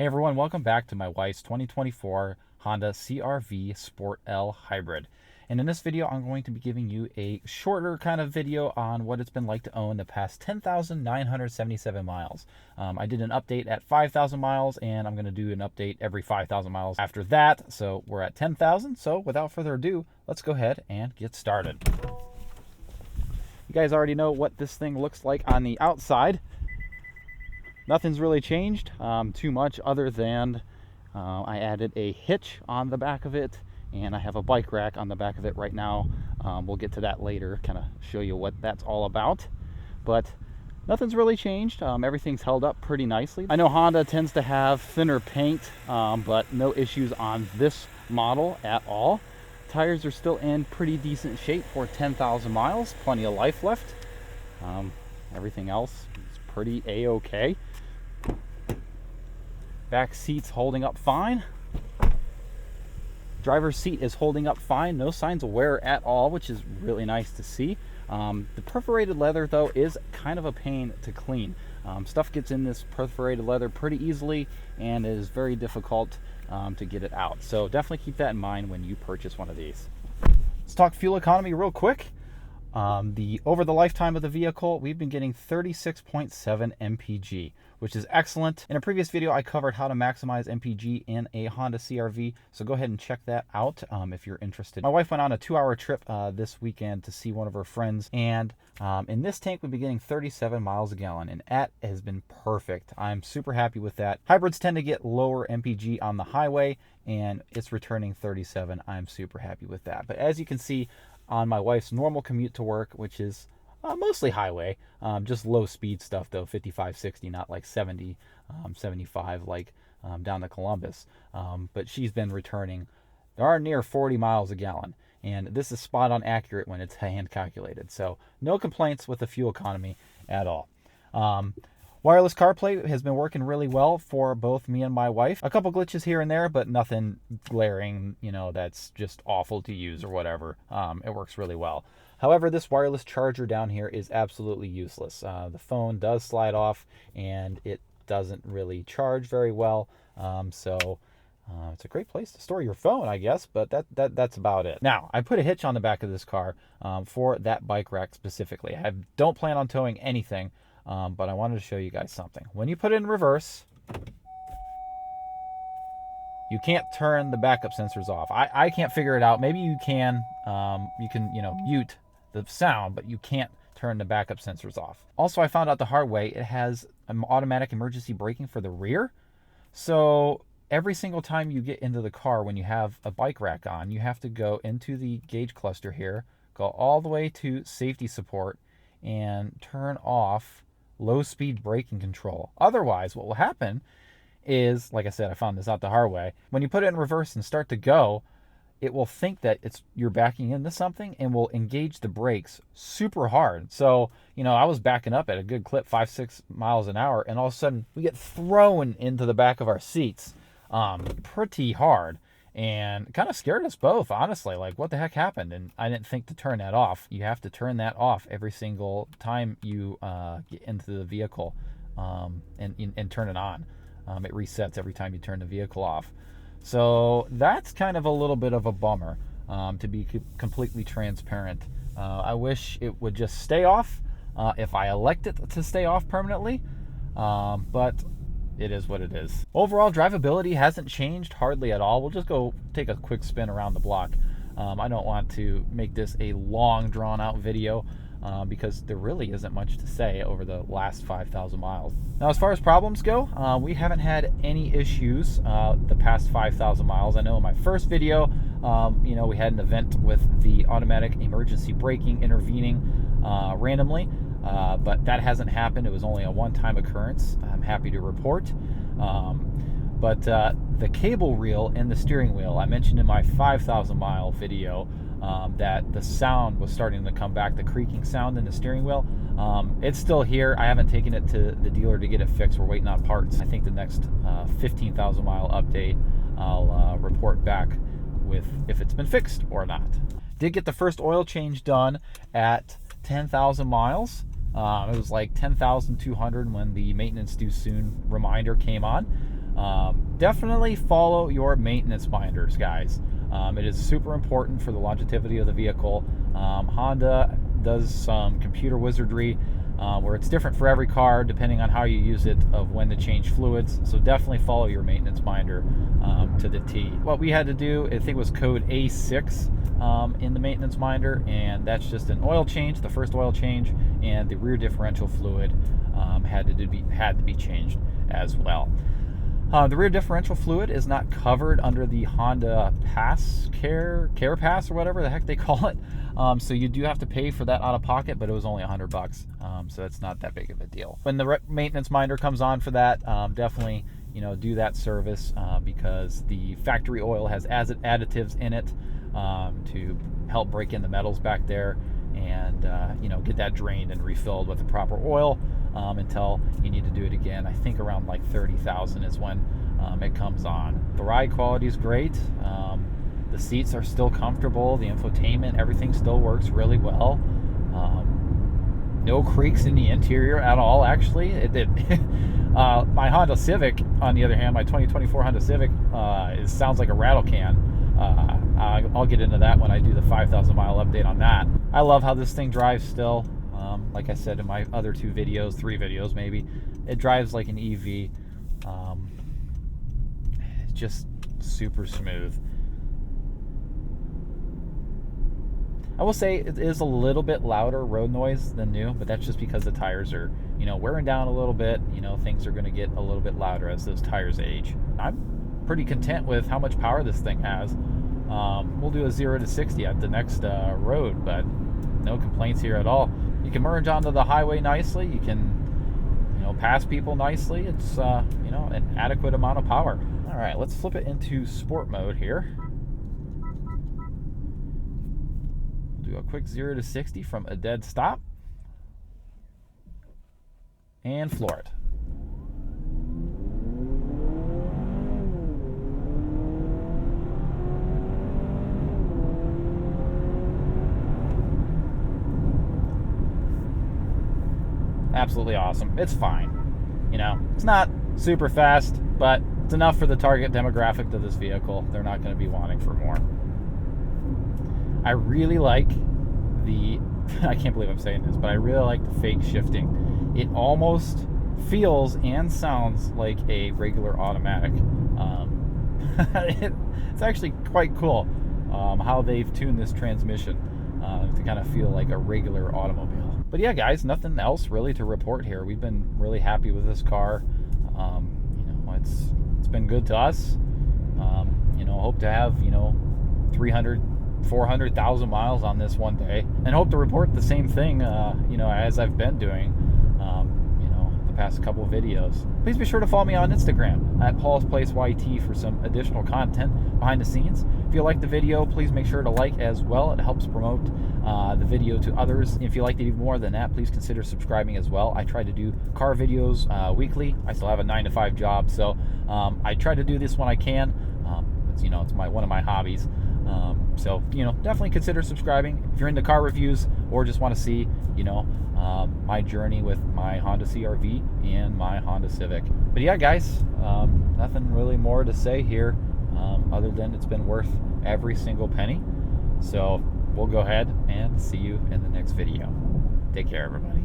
Hey everyone, welcome back to my wife's 2024 Honda CR-V Sport L Hybrid. And in this video, I'm going to be giving you a shorter kind of video on what it's been like to own the past 10,977 miles. I did an update at 5,000 miles, and I'm going to do an update every 5,000 miles after that. So we're at 10,000. So without further ado, let's go ahead and get started. You guys already know what this thing looks like on the outside. Nothing's really changed too much other than I added a hitch on the back of it, and I have a bike rack on the back of it right now. We'll get to that later, kind of show you what that's all about. But nothing's really changed. Everything's held up pretty nicely. I know Honda tends to have thinner paint, but no issues on this model at all. Tires are still in pretty decent shape for 10,000 miles. Plenty of life left. Everything else is pretty a-okay. Back seat's holding up fine. Driver's seat is holding up fine. No signs of wear at all, which is really nice to see. The perforated leather, though, is kind of a pain to clean. Stuff gets in this perforated leather pretty easily, and it is very difficult to get it out. So definitely keep that in mind when you purchase one of these. Let's talk fuel economy real quick. Over the lifetime of the vehicle, we've been getting 36.7 mpg, which is excellent. In a previous video, I covered how to maximize mpg in a Honda CR-V, so go ahead and check that out if you're interested. My wife went on a 2-hour trip this weekend to see one of her friends, and in this tank, we've been getting 37 miles a gallon, and that has been perfect. I'm super happy with that. Hybrids tend to get lower mpg on the highway, and it's returning 37. I'm super happy with that. But as you can see, on my wife's normal commute to work, which is mostly highway, just low speed stuff though, 55, 60, not like 70, 75 like down to Columbus. But she's been returning darn near 40 miles a gallon. And this is spot on accurate when it's hand calculated. So no complaints with the fuel economy at all. Wireless CarPlay has been working really well for both me and my wife. A couple glitches here and there, but nothing glaring, that's just awful to use or whatever. It works really well. However, this wireless charger down here is absolutely useless. The phone does slide off, and it doesn't really charge very well. So it's a great place to store your phone, I guess, but that's about it. Now, I put a hitch on the back of this car for that bike rack specifically. I don't plan on towing anything. But I wanted to show you guys something. When you put it in reverse, you can't turn the backup sensors off. I can't figure it out. Maybe you can. You can, mute the sound, but you can't turn the backup sensors off. Also, I found out the hard way, it has automatic emergency braking for the rear. So every single time you get into the car when you have a bike rack on, you have to go into the gauge cluster here, go all the way to safety support, and turn off low speed braking control. Otherwise, what will happen is, like I said, I found this out the hard way. When you put it in reverse and start to go, it will think that you're backing into something and will engage the brakes super hard. So, I was backing up at a good clip, 5-6 miles an hour, and all of a sudden we get thrown into the back of our seats pretty hard. And kind of scared us both, honestly. Like, what the heck happened? And I didn't think to turn that off. You have to turn that off every single time you get into the vehicle and turn it on. It resets every time you turn the vehicle off. So that's kind of a little bit of a bummer, to be completely transparent. I wish it would just stay off if I elect it to stay off permanently. But it is what it is. Overall, drivability hasn't changed hardly at all. We'll just go take a quick spin around the block. I don't want to make this a long, drawn-out video because there really isn't much to say over the last 5,000 miles. Now, as far as problems go, we haven't had any issues the past 5,000 miles. I know in my first video, we had an event with the automatic emergency braking intervening randomly. But that hasn't happened. It was only a one-time occurrence, I'm happy to report. But the cable reel and the steering wheel, I mentioned in my 5,000 mile video that the sound was starting to come back, the creaking sound in the steering wheel. It's still here. I haven't taken it to the dealer to get it fixed. We're waiting on parts. I think the next 15,000 mile update, I'll report back with if it's been fixed or not. Did get the first oil change done at 10,000 miles. It was like 10,200 when the maintenance due soon reminder came on. Definitely follow your maintenance binders, guys. It is super important for the longevity of the vehicle. Honda does some computer wizardry where it's different for every car depending on how you use it of when to change fluids. So definitely follow your maintenance binder to the T. What we had to do, I think it was code A6 in the maintenance binder, and that's just an oil change, the first oil change, and the rear differential fluid had to be changed as well. The rear differential fluid is not covered under the Honda Care Pass or whatever the heck they call it. So you do have to pay for that out of pocket, but it was only $100. So it's not that big of a deal. When the maintenance binder comes on for that, definitely do that service because the factory oil has additives in it to help break in the metals back there, and get that drained and refilled with the proper oil until you need to do it again. I think around like 30,000 is when it comes on. The ride quality is great. The seats are still comfortable. The infotainment, everything still works really well. No creaks in the interior at all, actually. My Honda Civic, on the other hand, my 2024 Honda Civic, sounds like a rattle can. I'll get into that when I do the 5,000 mile update on that. I love how this thing drives still. Like I said in my other three videos maybe, it drives like an EV. It's just super smooth. I will say it is a little bit louder road noise than new, but that's just because the tires are, wearing down a little bit. Things are going to get a little bit louder as those tires age. I'm pretty content with how much power this thing has. We'll do a 0 to 60 at the next road, but no complaints here at all. You can merge onto the highway nicely. You can, pass people nicely. It's, an adequate amount of power. All right, let's flip it into sport mode here. Do a quick 0 to 60 from a dead stop. And floor it. Absolutely awesome. It's fine. It's not super fast, but it's enough for the target demographic of this vehicle. They're not going to be wanting for more. I really like I can't believe I'm saying this, but I really like the fake shifting. It almost feels and sounds like a regular automatic. It's actually quite cool how they've tuned this transmission to kind of feel like a regular automobile. But yeah, guys, nothing else really to report here. We've been really happy with this car. It's been good to us. Hope to have 400,000 miles on this one day, and hope to report the same thing as I've been doing the past couple of videos. Please be sure to follow me on Instagram at Paul's Place YT for some additional content behind the scenes. If you like the video, please make sure to like as well. It helps promote the video to others. If you liked it even more than that, please consider subscribing as well. I try to do car videos weekly. I still have a 9-to-5 job, so I try to do this when I can. It's one of my hobbies. So definitely consider subscribing if you're into car reviews or just want to see my journey with my Honda CR-V and my Honda Civic. But yeah, guys, nothing really more to say here other than it's been worth every single penny. So we'll go ahead and see you in the next video. Take care, everybody.